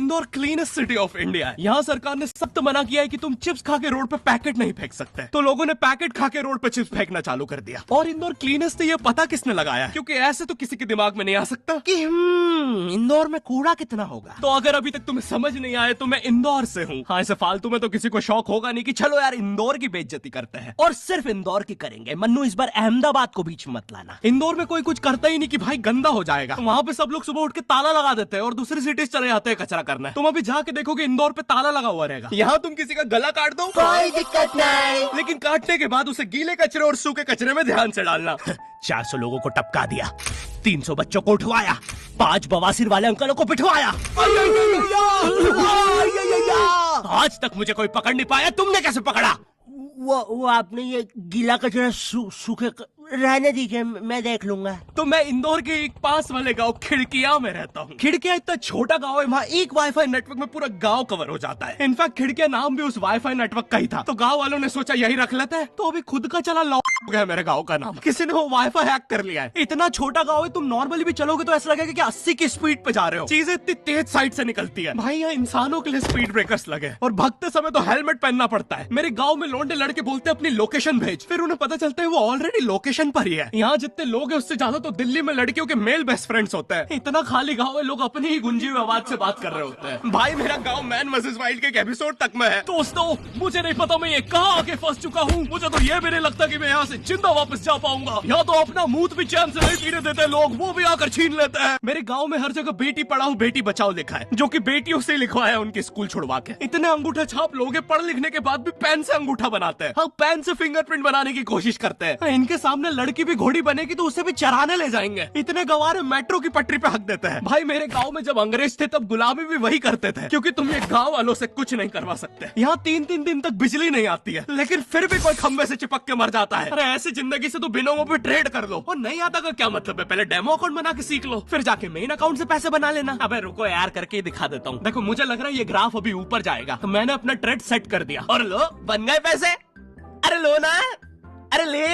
Indore cleanest city of India है। यहाँ सरकार ने सख्त मना किया है कि तुम चिप्स खा के रोड पे पैकेट नहीं फेंक सकते, तो लोगों ने पैकेट खा के रोड पे चिप्स फेंकना चालू कर दिया। और इंदौर क्लीनेस्ट ये पता किसने लगाया, क्योंकि ऐसे तो किसी के दिमाग में नहीं आ सकता कि इंदौर में कूड़ा कितना होगा। तो अगर अभी तक तुम्हें समझ नहीं आया तो मैं इंदौर से हूँ। हाँ, ऐसे फालतू में तो किसी को शौक होगा नहीं कि चलो यार इंदौर की बेइज्जती करते हैं, और सिर्फ इंदौर की करेंगे। मन्नू, इस बार अहमदाबाद को बीच में मत लाना। इंदौर में कोई कुछ करता ही नहीं कि भाई गंदा हो जाएगा। वहाँ पे सब लोग सुबह उठ के ताला लगा देते हैं और दूसरी सिटीज चले जाते हैं कचरा करना। तुम अभी जाके देखोगे इंदौर पे ताला लगा हुआ रहेगा। यहाँ तुम किसी का गला काट दो, कोई दिक्कत नहीं, लेकिन काटने के बाद उसे गीले कचरे और सूखे कचरे में ध्यान से डालना। 400 लोगों को टपका दिया, 300 बच्चों को उठवाया, 5 बवासीर वाले अंकलों को पिटवाया। आज तक मुझे कोई पकड़ नहीं पाया, तुमने कैसे पकड़ा? वो आपने ये गीला कचरा सूखे रहने दीजिए, मैं देख लूंगा। तो मैं इंदौर के एक पास वाले गांव खिड़किया में रहता हूँ। खिड़किया इतना छोटा गांव है, वहाँ एक वाईफाई नेटवर्क में पूरा गांव कवर हो जाता है। इनफैक्ट खिड़किया नाम भी उस वाईफाई नेटवर्क का ही था, तो गांव वालों ने सोचा यही रख लेते हैं। तो अभी खुद का चला लॉक हो गया मेरे गाँव का नाम। किसी ने वो वाईफाई हैक कर लिया है। इतना छोटा गाँव है, तुम नॉर्मली भी चलोगे तो ऐसा लगेगा कि 80 की स्पीड पे जा रहे हो। चीजें इतनी तेज साइड से निकलती है। भाई यहाँ इंसानों के लिए स्पीड ब्रेकर्स लगे, और भगते समय तो हेलमेट पहनना पड़ता है। मेरे गाँव में लौंडे लड़के बोलते अपनी लोकेशन भेज, फिर उन्हें पता चलता है वो ऑलरेडी लोकेशन पर ही है। यहाँ जितने लोग हैं उससे ज्यादा तो दिल्ली में लड़कियों के मेल बेस्ट फ्रेंड्स होते हैं। इतना खाली गांव है, लोग अपनी ही गुंजी हुई आवाज से बात कर रहे होते हैं। भाई मेरा गांव मैन वर्सेस वाइल्ड के एक एपिसोड तक में है। दोस्तों, मुझे नहीं पता मैं ये कहाँ आके फंस चुका हूँ। मुझे तो ये भी नहीं लगता कि मैं यहाँ से जिंदा वापस जा पाऊंगा। यहाँ तो अपना मुंह भी चैन से नहीं पीने देते लोग, वो भी आकर छीन लेते हैं। मेरे गाँव में हर जगह बेटी पढ़ाओ बेटी बचाओ लिखा है, जो की बेटियों से लिखवाया उनके स्कूल छुड़वा के। इतने अंगूठा छाप लोग हैं, पढ़ लिखने के बाद भी पेन से अंगूठा बनाते हैं। हाँ, पेन से फिंगरप्रिंट बनाने की कोशिश करते हैं। इनके सामने लड़की भी घोड़ी बनेगी तो उसे भी चराने ले जाएंगे। इतने गवारे मेट्रो की पटरी पे हक देते हैं। भाई मेरे गांव में जब अंग्रेज थे तब गुलामी भी वही करते थे, क्योंकि तुम ये गांव वालों से कुछ नहीं करवा सकते। यहाँ 3-3 दिन तक बिजली नहीं आती है, लेकिन फिर भी कोई खंबे से चिपक के मर जाता है। अरे ऐसी जिंदगी से तो बिनों पे ट्रेड कर लो। और नहीं आता का क्या मतलब है? पहले डेमो अकाउंट बना के सीख लो, फिर जाके मेन अकाउंट से पैसे बना लेना। अबे रुको यार, करके दिखा देता हूँ। देखो, मुझे लग रहा है ये ग्राफ अभी ऊपर जाएगा, तो मैंने अपना ट्रेड सेट कर दिया और लो, बन गए पैसे। अरे लो ना, अरे ले।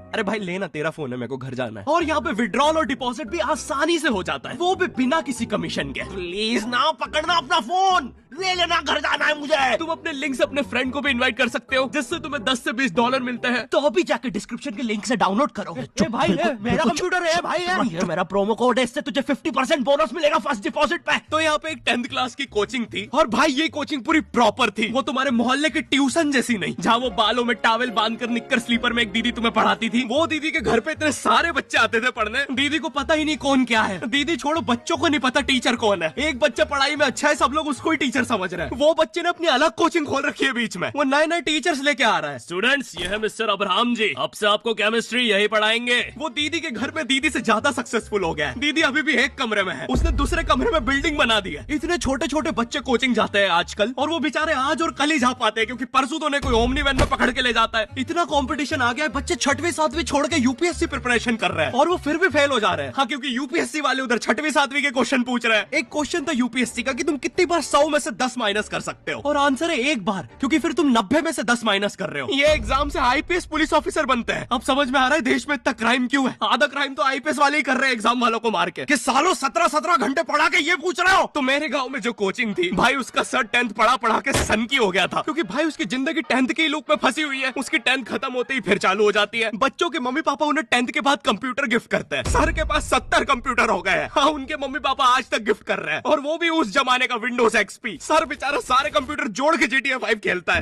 अरे भाई लेना, तेरा फोन है, मेरे को घर जाना है। और यहाँ पे विड्रॉल और डिपॉजिट भी आसानी से हो जाता है, वो भी बिना किसी कमीशन के। प्लीज ना पकड़ना अपना फोन, ले लेना, घर जाना है मुझे। तुम अपने लिंक से अपने फ्रेंड को भी इनवाइट कर सकते हो, जिससे तुम्हें 10 से 20 डॉलर मिलते हैं। तो अभी जाके डिस्क्रिप्शन के लिंक से डाउनलोड करो। भाई मेरा कंप्यूटर है भाई, ये मेरा प्रोमो कोड है, इससे तुझे 50% बोनस मिलेगा फर्स्ट डिपॉजिट पे। तो यहाँ पे एक 10th क्लास की कोचिंग थी, और भाई ये कोचिंग पूरी प्रॉपर थी। वो तुम्हारे मोहल्ले की ट्यूशन जैसी नहीं, जहाँ वो बालों में टावल बांधकर निक्कर स्लीपर में एक दीदी तुम्हें पढ़ाती थी। वो दीदी के घर पे इतने सारे बच्चे आते थे पढ़ने, दीदी को पता ही नहीं कौन क्या है। दीदी छोड़ो, बच्चों को नहीं पता टीचर कौन है। एक बच्चा पढ़ाई में अच्छा है, सब लोग उसको ही टीचर समझ रहे हैं। वो बच्चे ने अपनी अलग कोचिंग खोल रखी है बीच में, वो नए टीचर्स लेके आ रहा है। स्टूडेंट्स, ये है मिस्टर अब्राहम जी, अब से आपको केमिस्ट्री यही पढ़ाएंगे। वो दीदी के घर में दीदी से ज्यादा सक्सेसफुल हो गया है। दीदी अभी भी एक कमरे में है, उसने दूसरे कमरे में बिल्डिंग बना दी है। इतने छोटे छोटे बच्चे कोचिंग जाते हैं आजकल, और वो बेचारे आज और कल ही जा पाते हैं, क्योंकि परसों तो उन्हें कोई ओमनी वैन में पकड़ के ले जाता है। इतना कंपटीशन आ गया है, बच्चे 6वीं 7वीं छोड़ के यूपीएससी प्रिपरेशन कर रहे हैं, और वो फिर भी फेल हो जा रहे हैं। हाँ, क्योंकि यूपीएससी वाले उधर 6वीं 7वीं के क्वेश्चन पूछ रहे हैं। एक क्वेश्चन था यूपीएससी का कि तुम कितनी बार 100 में से 10 माइनस कर सकते हो, और आंसर है एक बार, क्योंकि फिर तुम 90 में से 10 माइनस कर रहे हो। ये एग्जाम से आईपीएस पुलिस ऑफिसर बनते हैं। अब समझ में आ रहा है देश में इतना क्राइम क्यों है। आधा क्राइम तो आईपीएस वाले ही कर रहे हैं एग्जाम वालों को मार के, कि सालों 17-17 घंटे पढ़ा के ये पूछ रहे हो। तो मेरे गाँव में जो कोचिंग थी, भाई उसका सर 10th पढ़ा के सन की हो गया था, क्योंकि भाई उसकी जिंदगी 10th की लूप में फंसी हुई है। उसकी 10th खत्म होते ही फिर चालू हो जाती है। बच्चों के मम्मी पापा उन्हें 10th के बाद कंप्यूटर गिफ्ट करते हैं। सर के पास 70 कंप्यूटर हो गए हैं। हाँ, उनके मम्मी पापा आज तक गिफ्ट कर रहे हैं, और वो भी उस जमाने का विंडोज एक्सपी। सर बेचारा सारे कंप्यूटर जोड़ के GTA 5 खेलता है।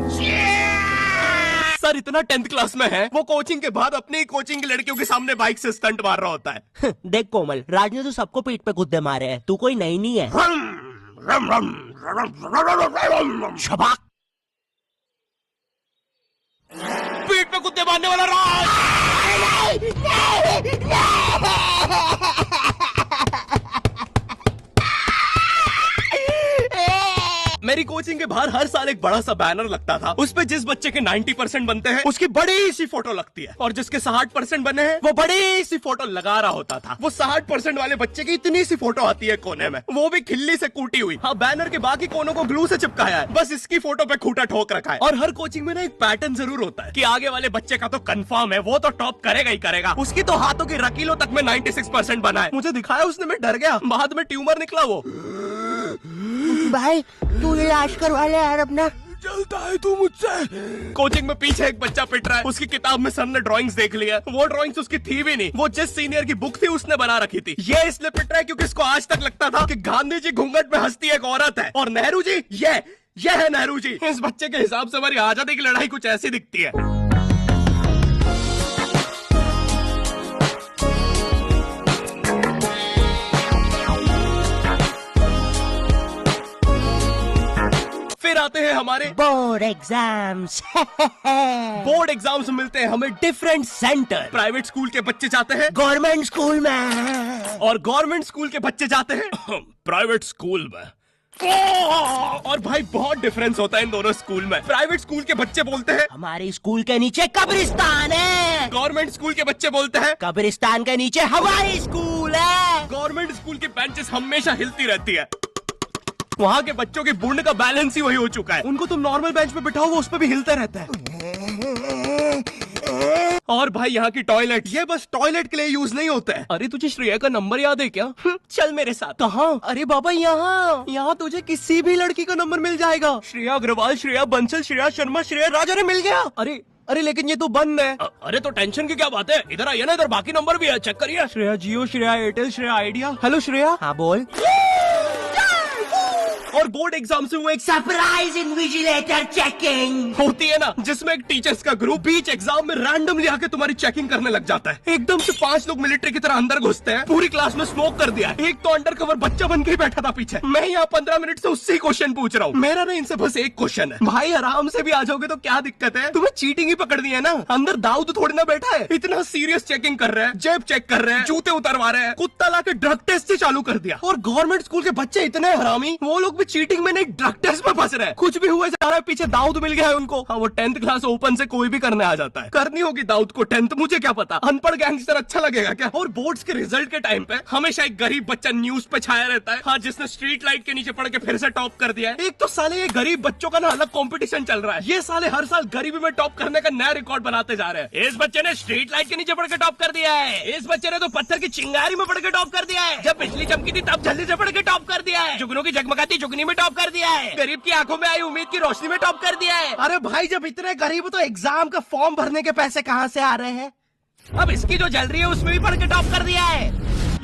सर इतना 10th क्लास में है, वो कोचिंग के बाद अपनी कोचिंग की लड़कियों के सामने बाइक से स्टंट मार रहा होता है। देख कोमल, राज ने तो सबको पीठ पे कुत्ते मारे हैं, तू कोई नई नहीं है। शबाक, पीठ पे कुत्ते मारने वाला राज। मेरी कोचिंग के बाहर हर साल एक बड़ा सा बैनर लगता था, उस पे जिस बच्चे के 90% बनते हैं उसकी बड़ी सी फोटो लगती है, और जिसके 60% बने हैं वो बड़ी सी फोटो लगा रहा होता था। वो 60% वाले बच्चे की इतनी सी फोटो आती है कोने में, वो भी खिल्ली से कूटी हुई। हाँ, बैनर के बाकी कोनों को ग्लू से चिपकाया है, बस इसकी फोटो पे खूंटा ठोक रखा है। और हर कोचिंग में ना एक पैटर्न जरूर होता है कि आगे वाले बच्चे का तो कंफर्म है, वो तो टॉप करेगा ही करेगा। उसकी तो हाथों की रकीलों तक में 96% बना है। मुझे दिखाया उसने, मैं डर गया। बाद में ट्यूमर निकला वो। भाई तू इलाज करवा ले यार अपना। जलता है तू मुझसे। कोचिंग में पीछे एक बच्चा पिट रहा है, उसकी किताब में सर ने ड्राइंग्स देख लिया, वो ड्राइंग्स उसकी थी भी नहीं, वो जिस सीनियर की बुक थी उसने बना रखी थी। ये इसलिए पिट रहा है क्योंकि इसको आज तक लगता था कि गांधी जी घूंघट में हंसती एक औरत है और नेहरू जी ये है नेहरू जी। इस बच्चे के हिसाब से हमारी आजादी की लड़ाई कुछ ऐसी दिखती है। फिर आते हैं हमारे बोर्ड एग्जाम्स। बोर्ड एग्जाम्स मिलते हैं हमें डिफरेंट सेंटर। प्राइवेट स्कूल के बच्चे जाते हैं गवर्नमेंट स्कूल में और गवर्नमेंट स्कूल के बच्चे जाते हैं प्राइवेट स्कूल में। और भाई बहुत डिफरेंस होता है इन दोनों स्कूल में। प्राइवेट स्कूल के बच्चे बोलते हैं हमारी स्कूल के नीचे कब्रिस्तान है। गवर्नमेंट स्कूल के बच्चे बोलते हैं कब्रिस्तान के नीचे हमारी स्कूल है। गवर्नमेंट स्कूल की बेंचेस हमेशा हिलती रहती है। वहाँ के बच्चों की बुंड का बैलेंस ही वही हो चुका है। उनको तुम नॉर्मल बेंच पे बिठाओ वो उस पे भी हिलते रहता है। और भाई यहाँ की टॉयलेट ये बस टॉयलेट के लिए यूज नहीं होता है। अरे तुझे श्रेया का नंबर याद है क्या? चल मेरे साथ। कहाँ? अरे बाबा यहाँ तुझे किसी भी लड़की का नंबर मिल जाएगा। श्रेया अग्रवाल, श्रेया बंसल, श्रेया शर्मा, श्रेया राजा ने मिल गया। अरे लेकिन ये तो बंद है। अरे तो टेंशन की क्या बात है, इधर आइए ना, इधर बाकी नंबर भी है, चेक करिए। Shreya Jio, Shreya Airtel, Shreya Idea. Hello Shreya. हाँ बोल। और बोर्ड एग्जाम से वो एक सरप्राइज इन्विजिलेटर चेकिंग होती है ना, जिसमें एक टीचर्स का ग्रुप बीच एग्जाम में रैंडमली आके तुम्हारी चेकिंग करने लग जाता है। एकदम से 5 लोग मिलिट्री की तरह अंदर घुसते हैं, पूरी क्लास में स्मोक कर दिया है। एक तो अंडर कवर बच्चा बन के ही बैठा था पीछे। मैं यहाँ 15 मिनट से उससे क्वेश्चन पूछ रहा हूँ। मेरा ना इनसे बस एक क्वेश्चन है, भाई आराम से भी आ जाओगे तो क्या दिक्कत है? तुम्हें चीटिंग ही पकड़नी है ना, अंदर दाऊद थोड़ी ना बैठा है। इतना सीरियस चेकिंग कर रहे हैं, जेब चेक कर रहे हैं, जूते उतरवा रहे हैं, कुत्ता लाके ड्रग टेस्ट से चालू कर दिया। और गवर्नमेंट स्कूल के बच्चे इतने हरामी, वो लोग भी चीटिंग में नहीं ड्रग टेस्ट में फंस रहे हैं। कुछ भी हुआ जा रहा है, पीछे दाऊद मिल गया है उनको। हाँ वो 10th क्लास ओपन से कोई भी करने आ जाता है। करनी होगी दाऊद को 10th, मुझे क्या पता, अनपढ़ गैंगस्टर अच्छा लगेगा क्या? और बोर्ड्स के रिजल्ट के टाइम पे हमेशा एक गरीब बच्चा न्यूज पे छाया रहता है, हाँ, जिसने स्ट्रीट लाइट के नीचे पड़ के फिर से टॉप कर दिया है। एक तो साले ये गरीब बच्चों का ना अलग कंपटीशन चल रहा है। ये साले हर साल गरीबी में टॉप करने का नया रिकॉर्ड बनाते जा रहे हैं। इस बच्चे ने स्ट्रीट लाइट के नीचे पड़ के टॉप कर दिया है, इस बच्चे ने तो पत्थर की चिंगारी में पड़ के टॉप कर दिया है, जब बिजली चमकी थी तब जल्दी से पड़ के टॉप कर दिया है, जुगनों की जगमगाती जुगनी में टॉप कर दिया है, गरीब की आंखों में आई उम्मीद की रोशनी में टॉप कर दिया है। अरे भाई जब इतने गरीब हो तो एग्जाम का फॉर्म भरने के पैसे कहाँ से आ रहे हैं? अब इसकी जो जल रही है उसमें भी पढ़ के टॉप कर दिया है।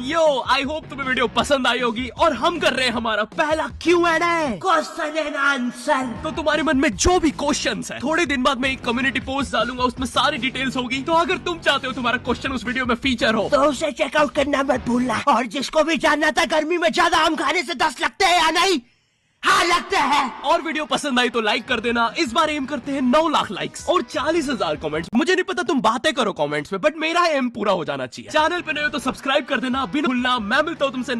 यो आई होप तुम्हें वीडियो पसंद आई होगी और हम कर रहे हैं हमारा पहला Q&A, क्वेश्चन एंड आंसर। तो तुम्हारे मन में जो भी क्वेश्चंस है, थोड़े दिन बाद मैं एक कम्युनिटी पोस्ट डालूंगा, उसमें सारी डिटेल्स होगी। तो अगर तुम चाहते हो तुम्हारा क्वेश्चन उस वीडियो में फीचर हो तो उसे चेकआउट करना मत भूलना। और जिसको भी जानना था गर्मी में ज्यादा आम खाने से 10 लगते हैं या नहीं, हाँ लगते हैं। और वीडियो पसंद आई तो लाइक कर देना। इस बार एम करते हैं 9 लाख लाइक्स और 40,000 कमेंट्स। मुझे नहीं पता तुम बातें करो कमेंट्स में, बट मेरा एम पूरा हो जाना चाहिए। चैनल पे नए हो तो सब्सक्राइब कर देना बिना भूलना। मैं मिलता हूँ तुमसे